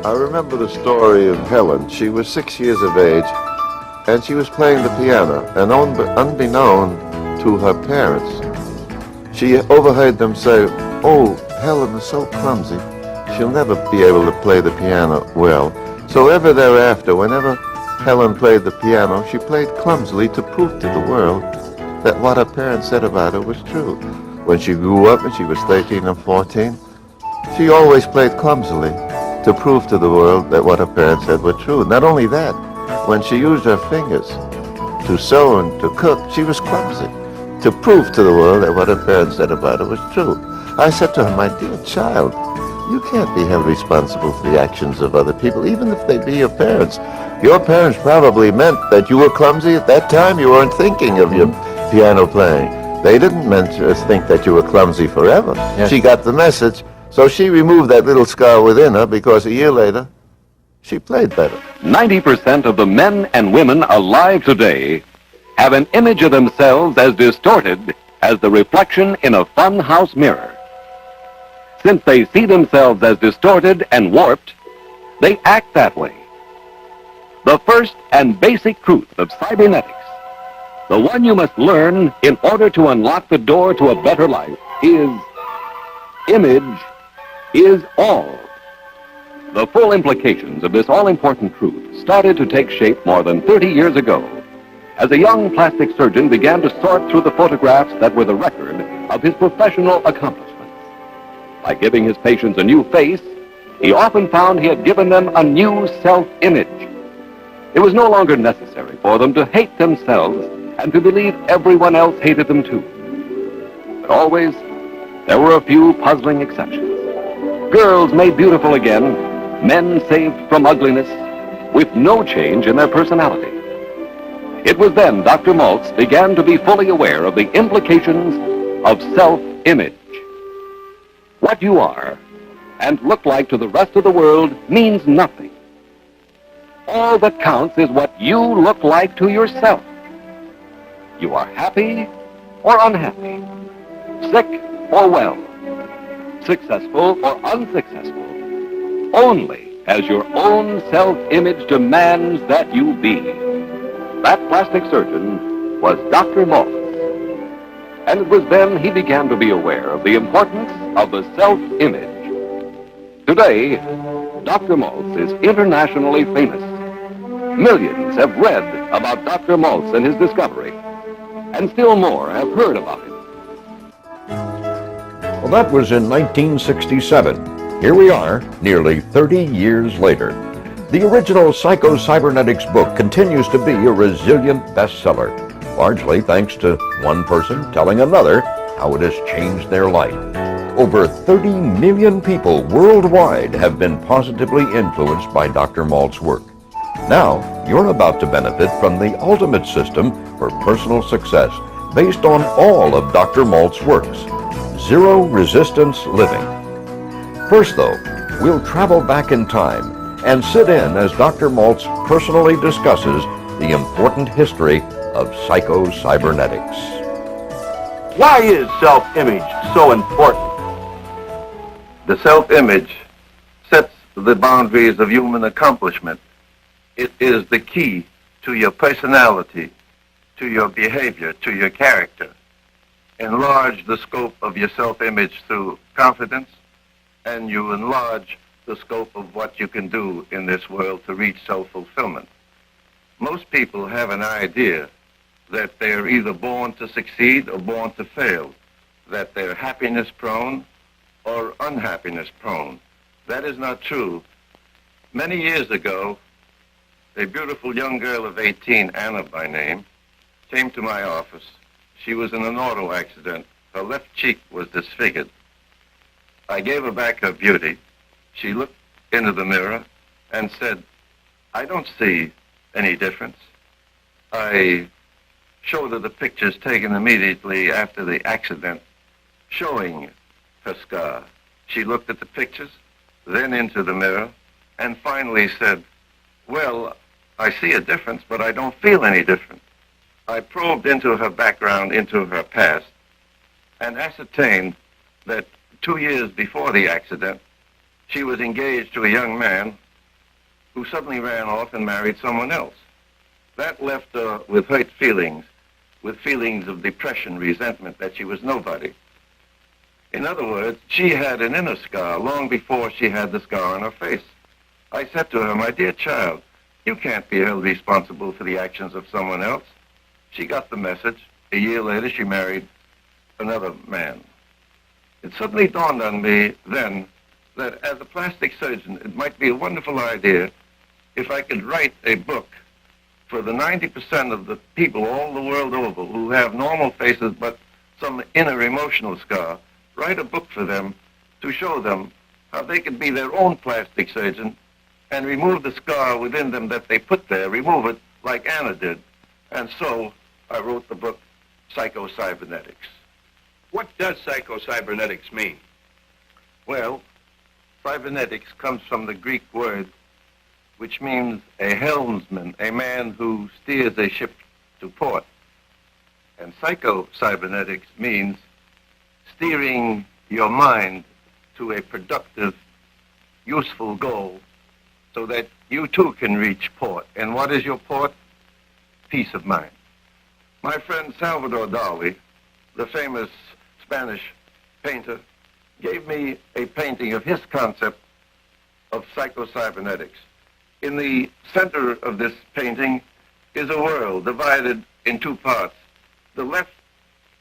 I remember the story of Helen. She was 6 years of age, and she was playing the piano, and unbeknown to her parents, she overheard them say, "Oh, Helen is so clumsy. She'll never be able to play the piano well." So ever thereafter, whenever Helen played the piano, she played clumsily to prove to the world that what her parents said about her was true. When she grew up and she was 13 and 14, she always played clumsily to prove to the world that what her parents said were true. Not only that, when she used her fingers to sew and to cook, she was clumsy to prove to the world that what her parents said about her was true. I said to her, "My dear child, you can't be held responsible for the actions of other people, even if they be your parents. Your parents probably meant that you were clumsy at that time. You weren't thinking of your piano playing. They didn't meant to think that you were clumsy forever." Yes. She got the message, so she removed that little scar within her because a year later, she played better. 90% of the men and women alive today have an image of themselves as distorted as the reflection in a funhouse mirror. Since they see themselves as distorted and warped, they act that way. The first and basic truth of cybernetics, the one you must learn in order to unlock the door to a better life, is image is all. The full implications of this all-important truth started to take shape more than 30 years ago, as a young plastic surgeon began to sort through the photographs that were the record of his professional accomplishments. By giving his patients a new face, he often found he had given them a new self-image. It was no longer necessary for them to hate themselves and to believe everyone else hated them too. But always, there were a few puzzling exceptions. Girls made beautiful again, men saved from ugliness, with no change in their personality. It was then Dr. Maltz began to be fully aware of the implications of self-image. What you are and look like to the rest of the world means nothing. All that counts is what you look like to yourself. You are happy or unhappy, sick or well, successful or unsuccessful, only as your own self-image demands that you be. That plastic surgeon was Dr. Maltz. And it was then he began to be aware of the importance of the self-image. Today, Dr. Maltz is internationally famous. Millions have read about Dr. Maltz and his discovery, and still more have heard about him. Well, that was in 1967. Here we are, nearly 30 years later. The original Psycho-Cybernetics book continues to be a resilient bestseller, largely thanks to one person telling another how it has changed their life. Over 30 million people worldwide have been positively influenced by Dr. Maltz's work. Now, you're about to benefit from the ultimate system for personal success based on all of Dr. Maltz's works, Zero Resistance Living. First, though, we'll travel back in time and sit in as Dr. Maltz personally discusses the important history of psycho-cybernetics. Why is self-image so important? The self-image sets the boundaries of human accomplishment. It is the key to your personality, to your behavior, to your character. Enlarge the scope of your self-image through confidence, and you enlarge the scope of what you can do in this world to reach self-fulfillment. Most people have an idea that they're either born to succeed or born to fail, that they're happiness-prone or unhappiness-prone. That is not true. Many years ago, a beautiful young girl of 18, Anna by name, came to my office. She was in an auto accident. Her left cheek was disfigured. I gave her back her beauty. She looked into the mirror and said, "I don't see any difference." I showed her the pictures taken immediately after the accident, showing her scar. She looked at the pictures, then into the mirror, and finally said, "Well, I see a difference, but I don't feel any different." I probed into her background, into her past, and ascertained that 2 years before the accident, she was engaged to a young man who suddenly ran off and married someone else. That left her with hurt feelings, with feelings of depression, resentment, that she was nobody. In other words, she had an inner scar long before she had the scar on her face. I said to her, "My dear child, you can't be held responsible for the actions of someone else." She got the message. A year later, she married another man. It suddenly dawned on me then that as a plastic surgeon, it might be a wonderful idea if I could write a book for the 90% of the people all the world over who have normal faces but some inner emotional scar, write a book for them to show them how they could be their own plastic surgeon and remove the scar within them that they put there, remove it like Anna did. And so I wrote the book Psycho-Cybernetics. What does psycho-cybernetics mean? Well, cybernetics comes from the Greek word which means a helmsman, a man who steers a ship to port. And psycho-cybernetics means steering your mind to a productive, useful goal so that you too can reach port. And what is your port? Peace of mind. My friend Salvador Dali, the famous Spanish painter, gave me a painting of his concept of psycho-cybernetics. In the center of this painting is a world divided in two parts. The left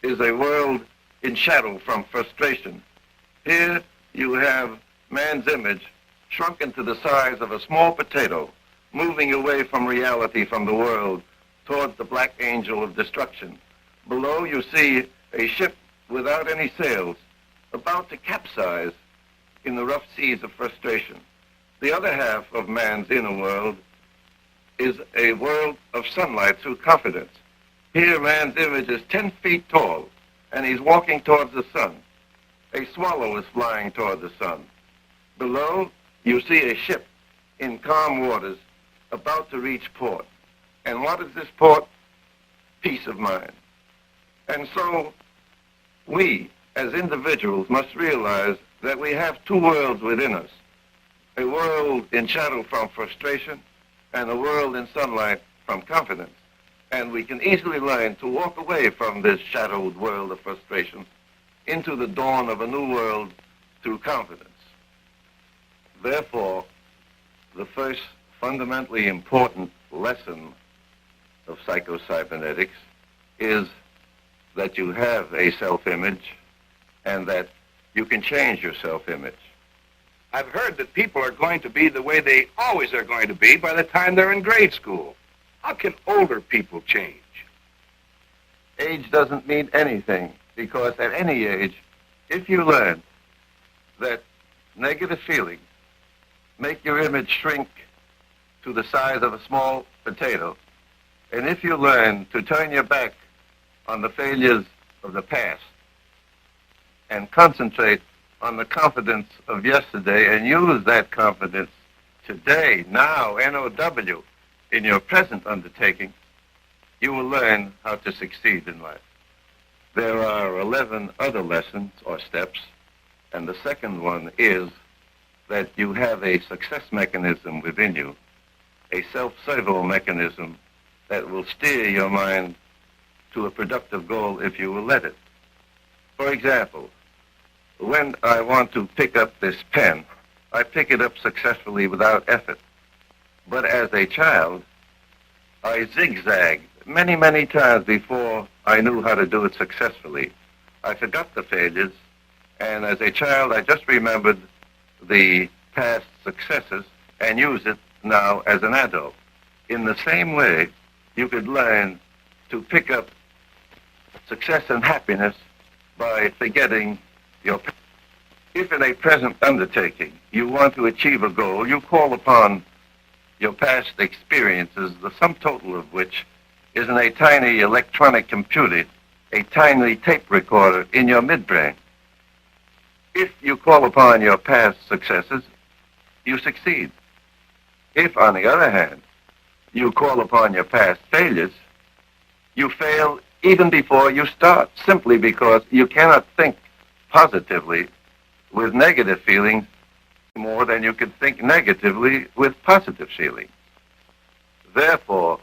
is a world in shadow from frustration. Here you have man's image shrunken to the size of a small potato, moving away from reality, from the world, towards the black angel of destruction. Below you see a ship without any sails, about to capsize in the rough seas of frustration. The other half of man's inner world is a world of sunlight through confidence. Here man's image is 10 feet tall, and he's walking towards the sun. A swallow is flying toward the sun. Below, you see a ship in calm waters about to reach port. And what is this port? Peace of mind. And so we, as individuals, must realize that we have two worlds within us. A world in shadow from frustration and a world in sunlight from confidence. And we can easily learn to walk away from this shadowed world of frustration into the dawn of a new world through confidence. Therefore, the first fundamentally important lesson of psycho-cybernetics is that you have a self-image and that you can change your self-image. I've heard that people are going to be the way they always are going to be by the time they're in grade school. How can older people change? Age doesn't mean anything, because at any age, if you learn that negative feelings make your image shrink to the size of a small potato, and if you learn to turn your back on the failures of the past and concentrate on the confidence of yesterday and use that confidence today, now, N-O-W, in your present undertaking, you will learn how to succeed in life. There are 11 other lessons or steps, and the second one is that you have a success mechanism within you, a self-servo mechanism that will steer your mind to a productive goal if you will let it. For example, when I want to pick up this pen, I pick it up successfully without effort. But as a child, I zigzagged many, many times before I knew how to do it successfully. I forgot the failures, and as a child, I just remembered the past successes and use it now as an adult. In the same way, you could learn to pick up success and happiness by forgetting your past. If in a present undertaking you want to achieve a goal, you call upon your past experiences, the sum total of which is in a tiny electronic computer, a tiny tape recorder in your midbrain. If you call upon your past successes, you succeed. If, on the other hand, you call upon your past failures, you fail even before you start, simply because you cannot think positively with negative feelings more than you can think negatively with positive feeling. Therefore,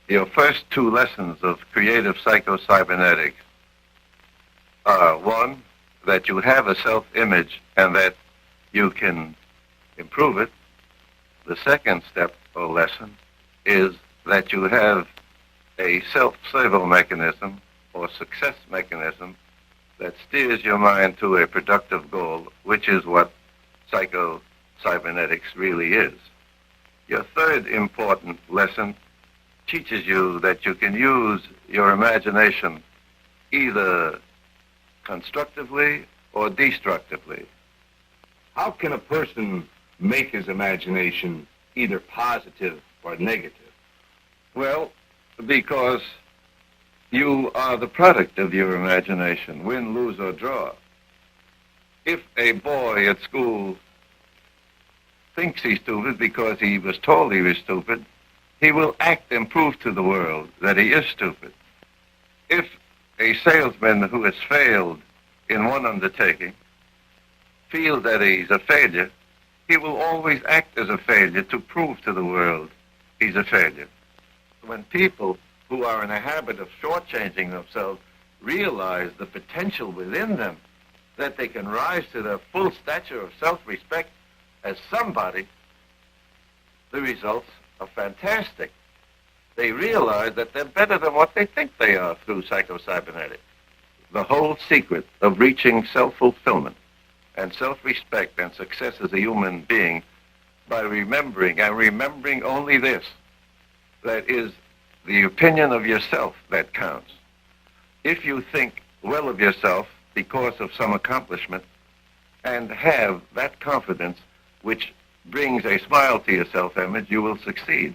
your first two lessons of creative psycho-cybernetics are, one, that you have a self-image and that you can improve it. The second step or lesson is that you have a self-servo mechanism or success mechanism that steers your mind to a productive goal, which is what psycho-cybernetics really is. Your third important lesson teaches you that you can use your imagination either constructively or destructively. How can a person make his imagination either positive or negative? Well, because you are the product of your imagination, win, lose, or draw. If a boy at school thinks he's stupid because he was told he was stupid, he will act and prove to the world that he is stupid. If a salesman who has failed in one undertaking feels that he's a failure, he will always act as a failure to prove to the world he's a failure. When people who are in a habit of shortchanging themselves realize the potential within them, that they can rise to their full stature of self-respect as somebody, the results are fantastic. They realize that they're better than what they think they are through psycho-cybernetics. The whole secret of reaching self-fulfillment and self-respect and success as a human being by remembering, and remembering only this, that is the opinion of yourself that counts. If you think well of yourself because of some accomplishment and have that confidence which brings a smile to your self-image, you will succeed.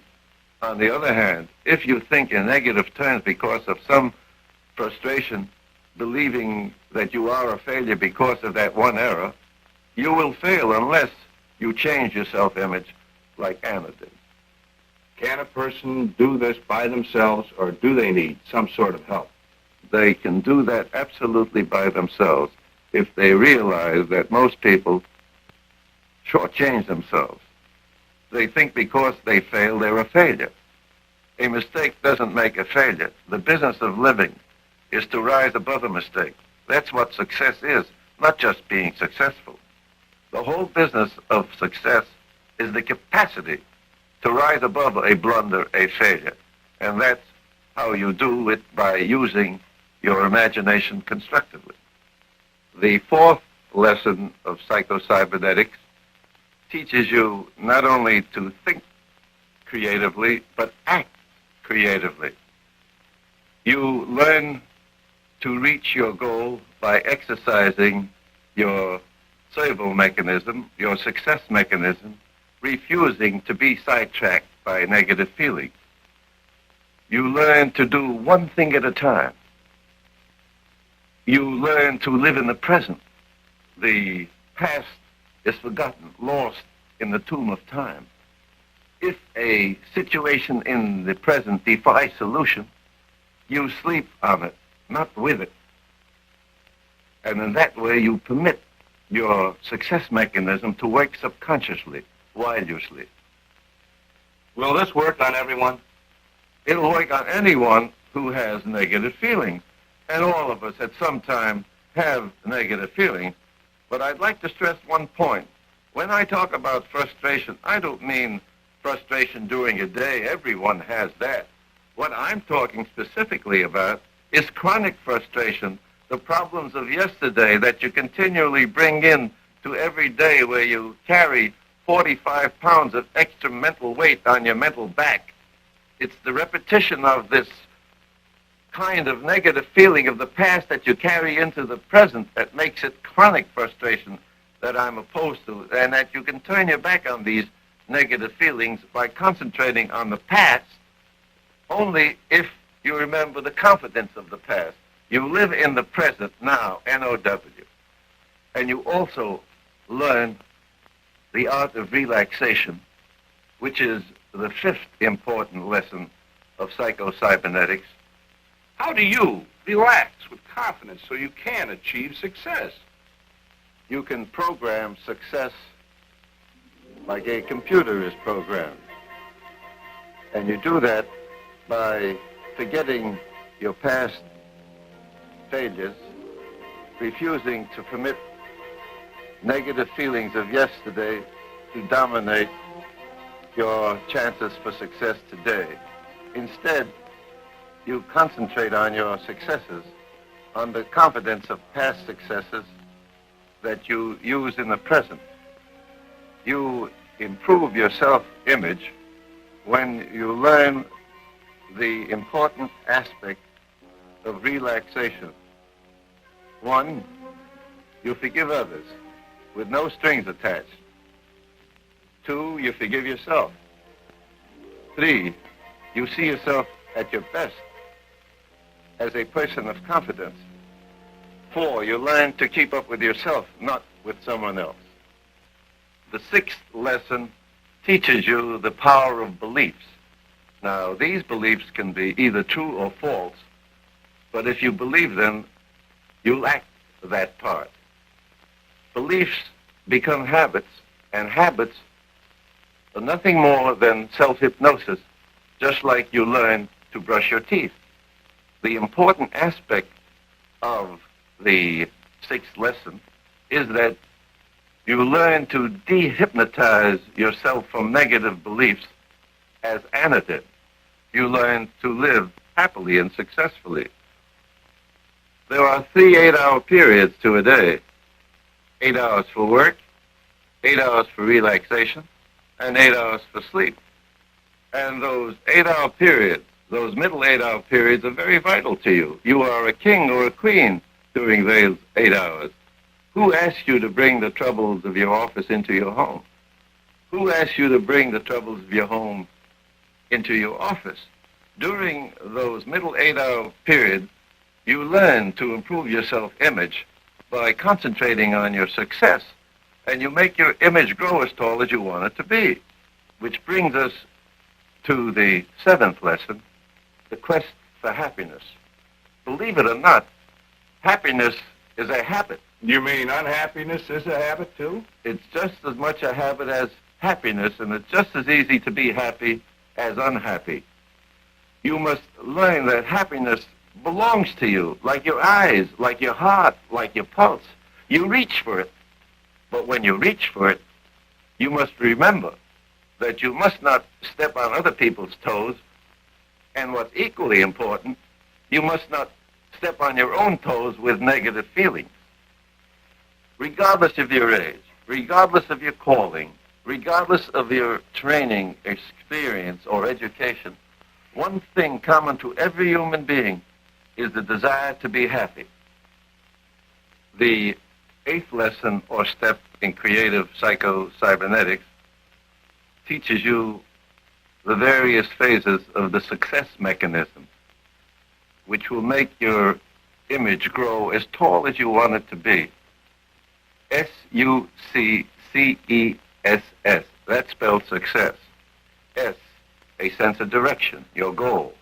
On the other hand, if you think in negative terms because of some frustration, believing that you are a failure because of that one error, you will fail unless you change your self-image like Anna did. Can a person do this by themselves, or do they need some sort of help? They can do that absolutely by themselves if they realize that most people shortchange themselves. They think because they fail, they're a failure. A mistake doesn't make a failure. The business of living is to rise above a mistake. That's what success is, not just being successful. The whole business of success is the capacity to rise above a blunder, a failure. And that's how you do it, by using your imagination constructively. The fourth lesson of psycho-cybernetics teaches you not only to think creatively, but act creatively. You learn to reach your goal by exercising your servo mechanism, your success mechanism, refusing to be sidetracked by negative feelings. You learn to do one thing at a time. You learn to live in the present. The past is forgotten, lost in the tomb of time. If a situation in the present defies solution, you sleep on it, not with it. And in that way, you permit your success mechanism to work subconsciously while you sleep. Will this work on everyone? It'll work on anyone who has negative feelings. And all of us at some time have negative feelings. But I'd like to stress one point. When I talk about frustration, I don't mean frustration during a day. Everyone has that. What I'm talking specifically about is chronic frustration, the problems of yesterday that you continually bring in to every day, where you carry 45 pounds of extra mental weight on your mental back. It's the repetition of this kind of negative feeling of the past that you carry into the present that makes it chronic frustration that I'm opposed to, and that you can turn your back on these negative feelings by concentrating on the past only if you remember the confidence of the past. You live in the present now, N-O-W. And you also learn the art of relaxation, which is the fifth important lesson of psycho-cybernetics. How do you relax with confidence so you can achieve success? You can program success like a computer is programmed. And you do that by forgetting your past failures, refusing to permit negative feelings of yesterday to dominate your chances for success today. Instead, you concentrate on your successes, on the confidence of past successes that you use in the present. You improve your self-image when you learn the important aspect of relaxation. One, you forgive others with no strings attached. Two, you forgive yourself. Three, you see yourself at your best as a person of confidence. Four, you learn to keep up with yourself, not with someone else. The sixth lesson teaches you the power of beliefs. Now, these beliefs can be either true or false, but if you believe them, you'll act that part. Beliefs become habits, and habits are nothing more than self-hypnosis, just like you learn to brush your teeth. The important aspect of the sixth lesson is that you learn to dehypnotize yourself from negative beliefs as Anna did. You learn to live happily and successfully. There are 3 8-hour periods to a day. 8 hours for work, 8 hours for relaxation, and 8 hours for sleep. And those 8-hour periods, those middle 8-hour periods are very vital to you. You are a king or a queen during those 8 hours. Who asked you to bring the troubles of your office into your home? Who asked you to bring the troubles of your home into your office? During those middle 8-hour periods, you learn to improve your self-image by concentrating on your success, and you make your image grow as tall as you want it to be. Which brings us to the 7th lesson, the quest for happiness. Believe it or not, happiness is a habit. You mean unhappiness is a habit, too? It's just as much a habit as happiness, and it's just as easy to be happy as unhappy. You must learn that happiness belongs to you, like your eyes, like your heart, like your pulse. You reach for it. But when you reach for it, you must remember that you must not step on other people's toes, and what's equally important, you must not step on your own toes with negative feelings. Regardless of your age, regardless of your calling, regardless of your training, experience, or education, one thing common to every human being is the desire to be happy. The 8th lesson or step in creative psycho-cybernetics teaches you the various phases of the success mechanism, which will make your image grow as tall as you want it to be. S-U-C-C-E-S-S. That spells success. S, a sense of direction, your goal.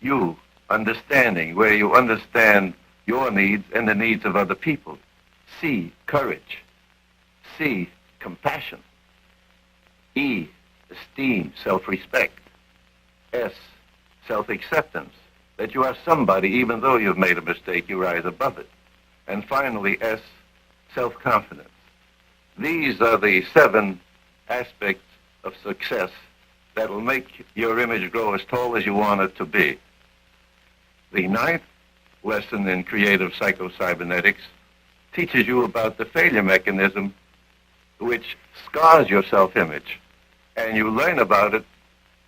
U, understanding, where you understand your needs and the needs of other people. C, courage. C, compassion. E, esteem, self-respect. S, self-acceptance, that you are somebody even though you've made a mistake, you rise above it. And finally, S, self-confidence. These are the 7 aspects of success that will make your image grow as tall as you want it to be. The 9th lesson in creative psycho-cybernetics teaches you about the failure mechanism which scars your self-image, and you learn about it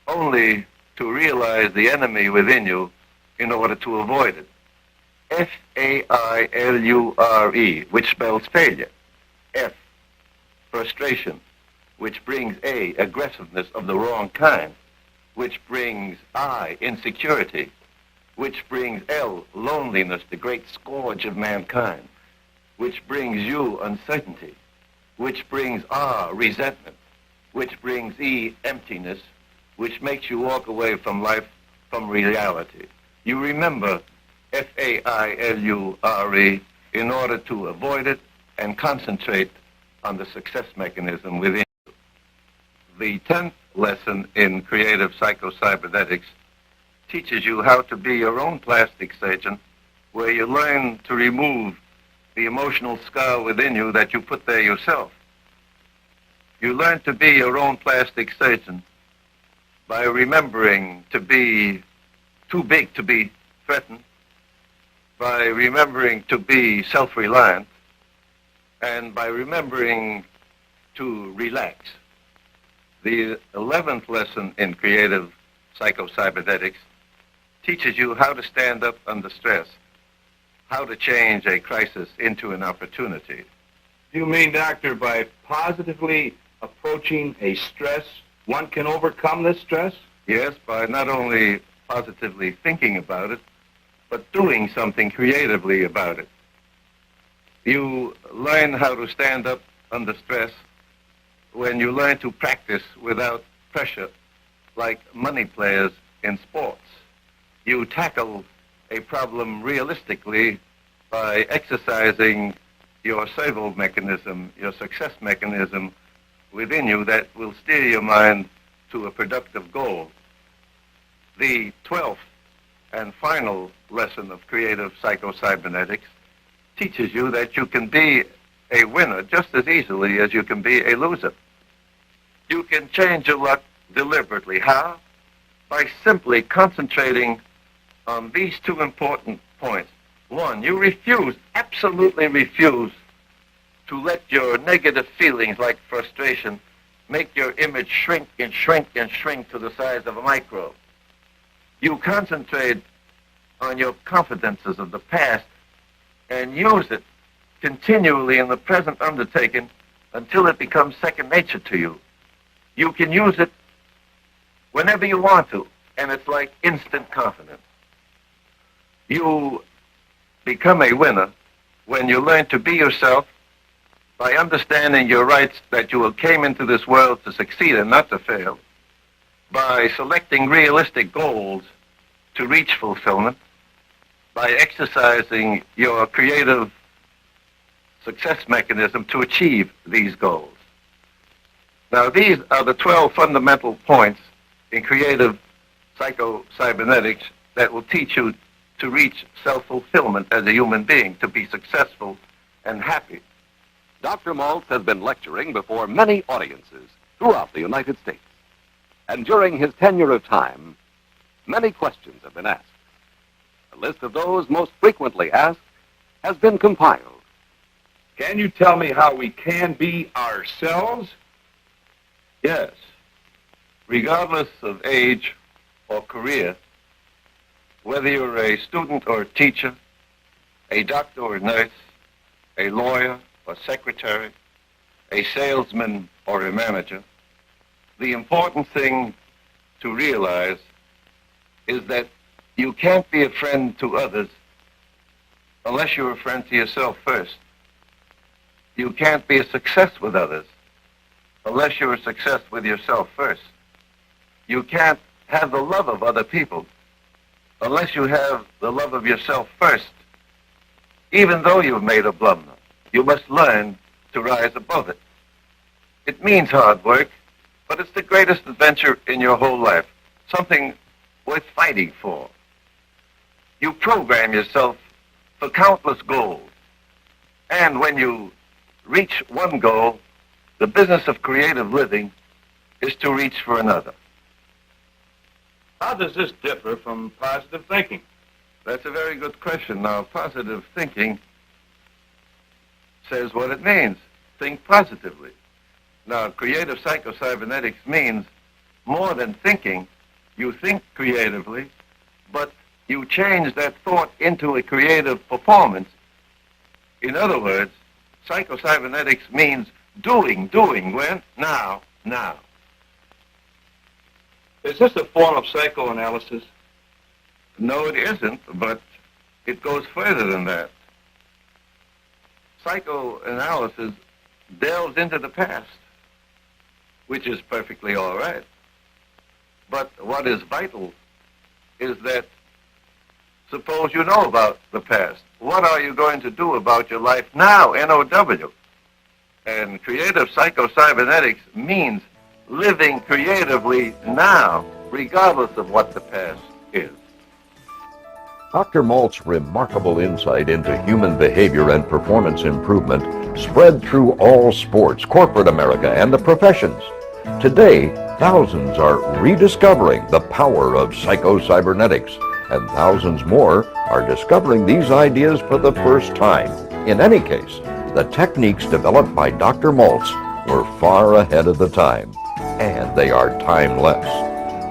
only to realize the enemy within you in order to avoid it. F-A-I-L-U-R-E, which spells failure. F, frustration, which brings A, aggressiveness of the wrong kind, which brings I, insecurity, which brings L, loneliness, the great scourge of mankind, which brings U, uncertainty, which brings R, resentment, which brings E, emptiness, which makes you walk away from life, from reality. You remember F-A-I-L-U-R-E in order to avoid it and concentrate on the success mechanism within you. The 10th lesson in creative psycho-cybernetics teaches you how to be your own plastic surgeon, where you learn to remove the emotional scar within you that you put there yourself. You learn to be your own plastic surgeon by remembering to be too big to be threatened, by remembering to be self-reliant, and by remembering to relax. The 11th lesson in creative psycho-cybernetics teaches you how to stand up under stress, how to change a crisis into an opportunity. Do you mean, Doctor, by positively approaching a stress, one can overcome this stress? Yes, by not only positively thinking about it, but doing something creatively about it. You learn how to stand up under stress when you learn to practice without pressure, like money players in sports. You tackle a problem realistically by exercising your servo mechanism, your success mechanism within you that will steer your mind to a productive goal. The 12th and final lesson of creative psycho-cybernetics teaches you that you can be a winner just as easily as you can be a loser. You can change your luck deliberately. How? By simply concentrating on these two important points. One, you refuse, absolutely refuse, to let your negative feelings like frustration make your image shrink and shrink and shrink to the size of a microbe. You concentrate on your confidences of the past and use it continually in the present undertaking until it becomes second nature to you. You can use it whenever you want to, and it's like instant confidence. You become a winner when you learn to be yourself by understanding your rights that you came into this world to succeed and not to fail, by selecting realistic goals to reach fulfillment, by exercising your creative success mechanism to achieve these goals. Now, these are the 12 fundamental points in creative psycho-cybernetics that will teach you to reach self-fulfillment as a human being, to be successful and happy. Dr. Maltz has been lecturing before many audiences throughout the United States. And during his tenure of time, many questions have been asked. A list of those most frequently asked has been compiled. Can you tell me how we can be ourselves? Yes. Regardless of age or career, whether you're a student or a teacher, a doctor or a nurse, a lawyer or secretary, a salesman or a manager, the important thing to realize is that you can't be a friend to others unless you're a friend to yourself first. You can't be a success with others unless you're a success with yourself first. You can't have the love of other people unless you have the love of yourself first. Even though you've made a blunder, you must learn to rise above it. It means hard work, but it's the greatest adventure in your whole life, something worth fighting for. You program yourself for countless goals, and when you reach one goal, the business of creative living is to reach for another. How does this differ from positive thinking? That's a very good question. Now, positive thinking says what it means. Think positively. Now, creative psycho-cybernetics means more than thinking. You think creatively, but you change that thought into a creative performance. In other words, psycho-cybernetics means doing, when? Now. Is this a form of psychoanalysis? No, it isn't, but it goes further than that. Psychoanalysis delves into the past, which is perfectly all right. But what is vital is that suppose you know about the past. What are you going to do about your life now, N-O-W? And creative psycho-cybernetics means living creatively now, regardless of what the past is. Dr. Malt's remarkable insight into human behavior and performance improvement spread through all sports, corporate America, and the professions. Today, thousands are rediscovering the power of psycho-cybernetics, and thousands more are discovering these ideas for the first time. In any case, the techniques developed by Dr. Maltz were far ahead of the time, and they are timeless.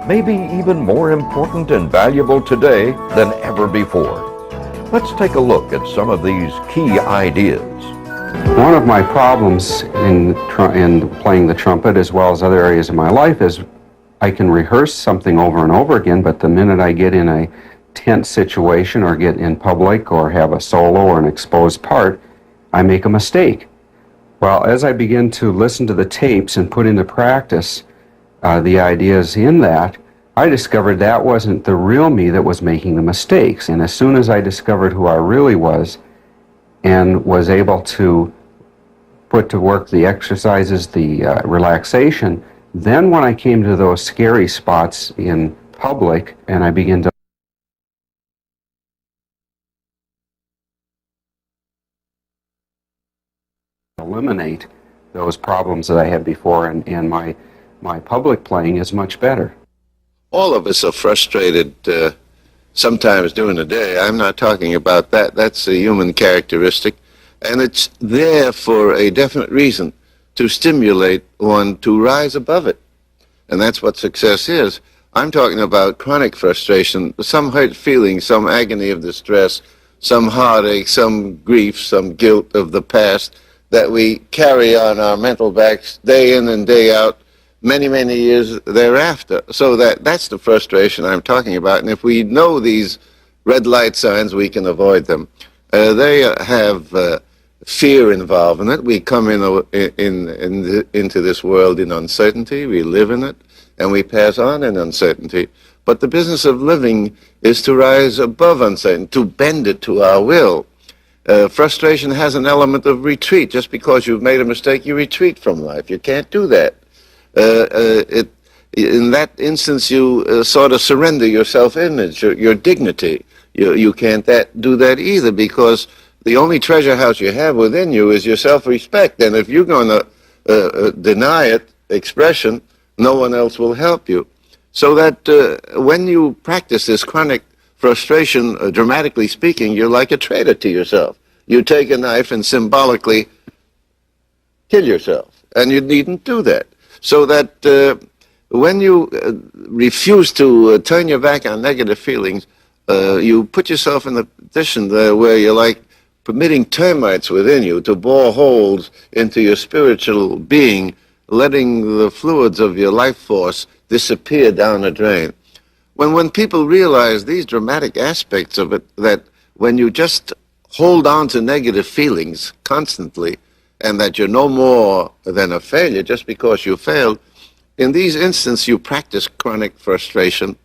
Maybe even more important and valuable today than ever before. Let's take a look at some of these key ideas. One of my problems in playing the trumpet, as well as other areas of my life, is I can rehearse something over and over again, but the minute I get in a tense situation or get in public or have a solo or an exposed part, I make a mistake. Well, as I begin to listen to the tapes and put into practice the ideas in that, I discovered that wasn't the real me that was making the mistakes. And as soon as I discovered who I really was and was able to put to work the exercises, the relaxation, then when I came to those scary spots in public and I began to eliminate those problems that I had before, and my public playing is much better. All of us are frustrated sometimes during the day. I'm not talking about that. That's a human characteristic. And it's there for a definite reason, to stimulate one to rise above it. And that's what success is. I'm talking about chronic frustration, some hurt feeling, some agony of distress, some heartache, some grief, some guilt of the past that we carry on our mental backs day in and day out, many, many years thereafter. So that's the frustration I'm talking about. And if we know these red light signs, we can avoid them. They have fear involved in it. We come into this world in uncertainty. We live in it, and we pass on in uncertainty. But the business of living is to rise above uncertainty, to bend it to our will. Frustration has an element of retreat. Just because you've made a mistake, you retreat from life. You can't do that. In that instance, you sort of surrender your self-image, your dignity. You can't do that either, because the only treasure house you have within you is your self-respect. And if you're going to deny it expression, no one else will help you. So that when you practice this chronic frustration, dramatically speaking, you're like a traitor to yourself. You take a knife and symbolically kill yourself, and you needn't do that. So that when you refuse to turn your back on negative feelings, you put yourself in a position where you're like permitting termites within you to bore holes into your spiritual being, letting the fluids of your life force disappear down the drain. When people realize these dramatic aspects of it, that when you just hold on to negative feelings constantly, and that you're no more than a failure just because you failed, in these instances you practice chronic frustration,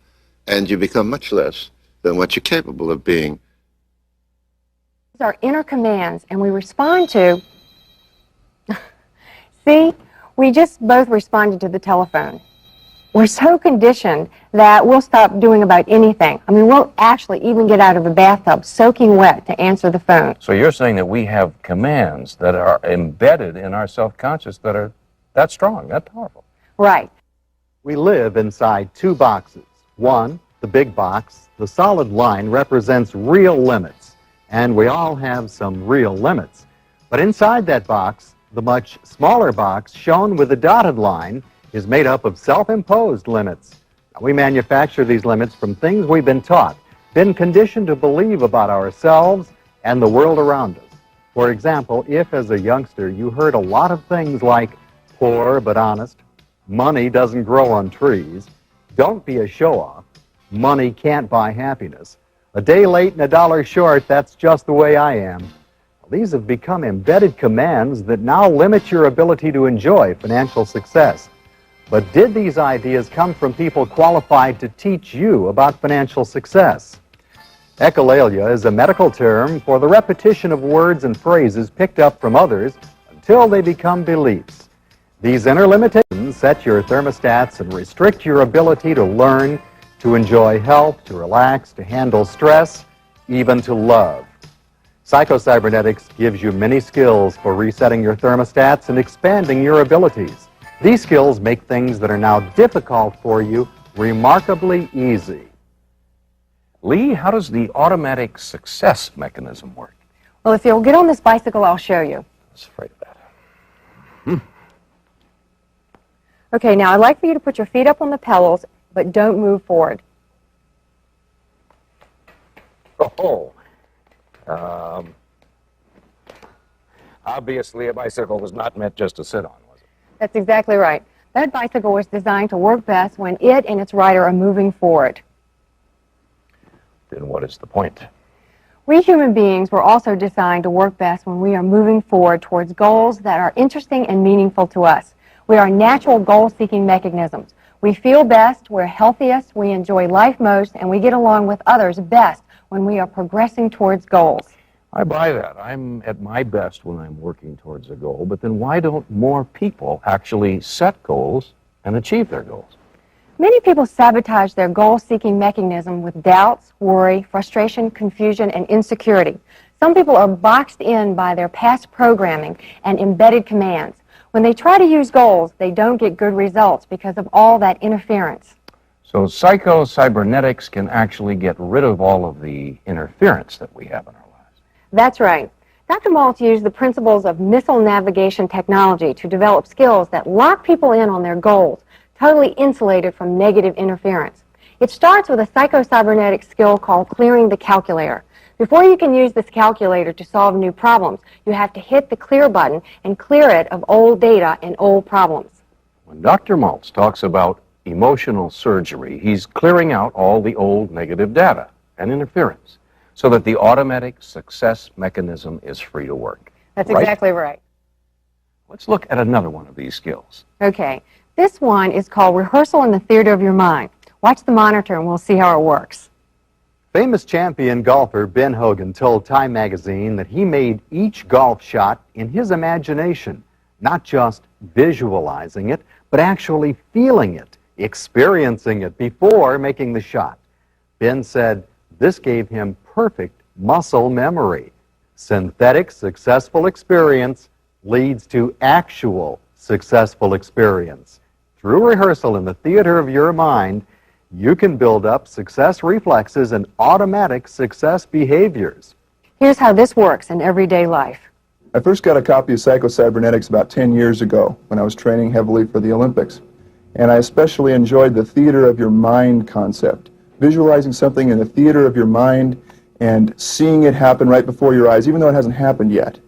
and you become much less than what you're capable of being. Our inner commands, and we respond to, see, we just both responded to the telephone. We're so conditioned that we'll stop doing about anything. I mean, we'll actually even get out of a bathtub soaking wet to answer the phone. So you're saying that we have commands that are embedded in our self-conscious that are that strong, that powerful. Right. We live inside two boxes. One, the big box, the solid line represents real limits, and we all have some real limits. But inside that box, the much smaller box shown with the dotted line is made up of self-imposed limits. Now, we manufacture these limits from things we've been taught, been conditioned to believe about ourselves and the world around us. For example, if as a youngster you heard a lot of things like poor but honest, money doesn't grow on trees, don't be a show-off, money can't buy happiness, a day late and a dollar short, that's just the way I am. These have become embedded commands that now limit your ability to enjoy financial success. But did these ideas come from people qualified to teach you about financial success? Echolalia is a medical term for the repetition of words and phrases picked up from others until they become beliefs. These inner limitations reset your thermostats and restrict your ability to learn, to enjoy health, to relax, to handle stress, even to love. Psycho-Cybernetics gives you many skills for resetting your thermostats and expanding your abilities. These skills make things that are now difficult for you remarkably easy. Lee, how does the automatic success mechanism work? Well, if you'll get on this bicycle, I'll show you. I was afraid of that. Okay, now I'd like for you to put your feet up on the pedals, but don't move forward. Oh, obviously a bicycle was not meant just to sit on, was it? That's exactly right. That bicycle was designed to work best when it and its rider are moving forward. Then what is the point? We human beings were also designed to work best when we are moving forward towards goals that are interesting and meaningful to us. We are natural goal-seeking mechanisms. We feel best, we're healthiest, we enjoy life most, and we get along with others best when we are progressing towards goals. I buy that. I'm at my best when I'm working towards a goal, but then why don't more people actually set goals and achieve their goals? Many people sabotage their goal-seeking mechanism with doubts, worry, frustration, confusion, and insecurity. Some people are boxed in by their past programming and embedded commands. When they try to use goals, they don't get good results because of all that interference. So psycho-cybernetics can actually get rid of all of the interference that we have in our lives. That's right. Dr. Maltz used the principles of missile navigation technology to develop skills that lock people in on their goals, totally insulated from negative interference. It starts with a psycho-cybernetic skill called clearing the calculator. Before you can use this calculator to solve new problems, you have to hit the clear button and clear it of old data and old problems. When Dr. Maltz talks about emotional surgery, he's clearing out all the old negative data and interference so that the automatic success mechanism is free to work. That's exactly right. Let's look at another one of these skills. Okay. This one is called rehearsal in the theater of your mind. Watch the monitor and we'll see how it works. Famous champion golfer Ben Hogan told Time magazine that he made each golf shot in his imagination, not just visualizing it, but actually feeling it, experiencing it before making the shot. Ben said this gave him perfect muscle memory. Synthetic successful experience leads to actual successful experience. Through rehearsal in the theater of your mind, you can build up success reflexes and automatic success behaviors. Here's how this works in everyday life. I first got a copy of Psycho-Cybernetics about 10 years ago when I was training heavily for the Olympics. And I especially enjoyed the theater of your mind concept. Visualizing something in the theater of your mind and seeing it happen right before your eyes, even though it hasn't happened yet.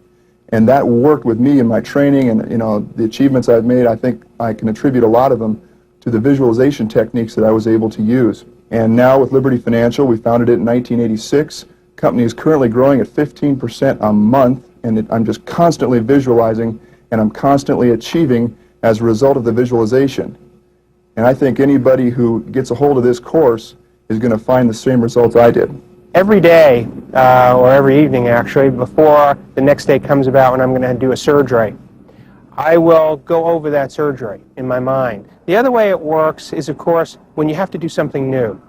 And that worked with me in my training, and the achievements I've made, I think I can attribute a lot of them to the visualization techniques that I was able to use. And now with Liberty Financial, we founded it in 1986. The company is currently growing at 15% a month, and I'm just constantly visualizing, and I'm constantly achieving as a result of the visualization. And I think anybody who gets a hold of this course is going to find the same results I did. Every day, or every evening actually, before the next day comes about when I'm going to do a surgery, I will go over that surgery in my mind. The other way it works is, of course, when you have to do something new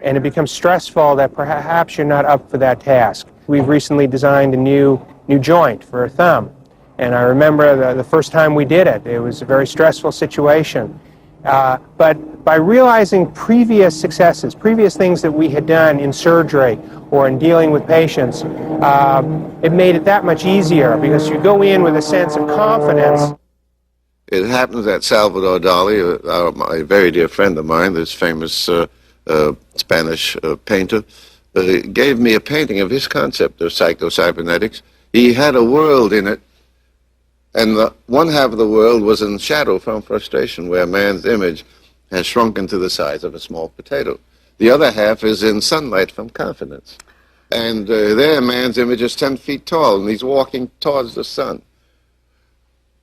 and it becomes stressful that perhaps you're not up for that task. We've recently designed a new joint for a thumb, and I remember the first time we did it, it was a very stressful situation. But by realizing previous successes, previous things that we had done in surgery or in dealing with patients, it made it that much easier because you go in with a sense of confidence. It happens that Salvador Dali, a very dear friend of mine, this famous Spanish painter, gave me a painting of his concept of psycho-cybernetics. He had a world in it, and one half of the world was in shadow from frustration, where man's image has shrunken to the size of a small potato. The other half is in sunlight from confidence. And there, man's image is 10 feet tall, and he's walking towards the sun.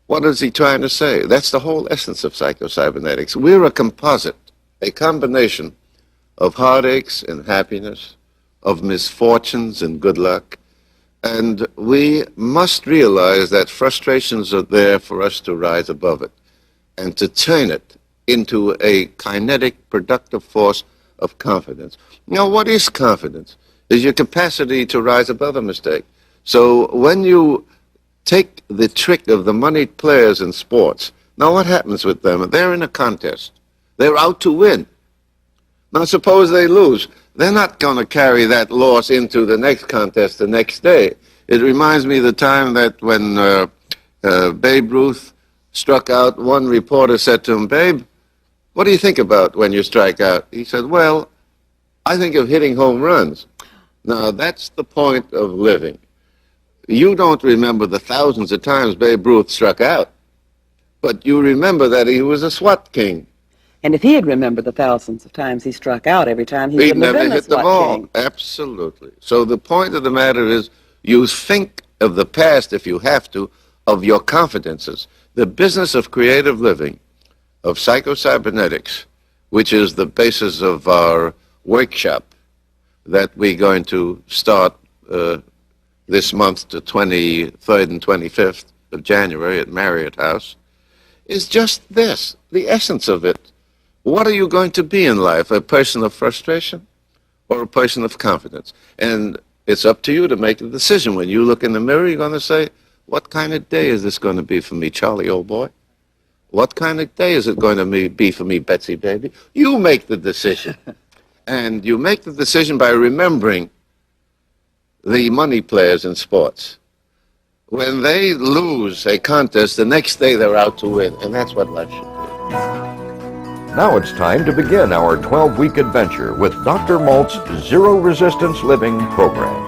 What is he trying to say? That's the whole essence of psycho-cybernetics. We're a composite, a combination of heartaches and happiness, of misfortunes and good luck. And we must realize that frustrations are there for us to rise above it. and to turn it into a kinetic, productive force of confidence. Now, what is confidence? Is your capacity to rise above a mistake. So when you take the trick of the moneyed players in sports, now what happens with them? They're in a contest. They're out to win. Now suppose they lose. They're not going to carry that loss into the next contest the next day. It reminds me of the time that when Babe Ruth struck out, one reporter said to him, "Babe, what do you think about when you strike out?" He said, "Well, I think of hitting home runs." Now, that's the point of living. You don't remember the thousands of times Babe Ruth struck out, but you remember that he was a SWAT king. And if he had remembered the thousands of times he struck out every time, he wouldn't have never been hit a the SWAT ball. king. Absolutely. So the point of the matter is, you think of the past, if you have to, of your confidences. The business of creative living, of psycho-cybernetics, which is the basis of our workshop that we're going to start this month, the 23rd and 25th of January at Marriott House, is just this, the essence of it. What are you going to be in life, a person of frustration or a person of confidence? And it's up to you to make the decision. When you look in the mirror, you're going to say, what kind of day is this going to be for me, Charlie, old boy? What kind of day is it going to be for me, Betsy, baby? You make the decision. And you make the decision by remembering the money players in sports. When they lose a contest, the next day they're out to win. And that's what life should be. Now it's time to begin our 12-week adventure with Dr. Malt's Zero Resistance Living program.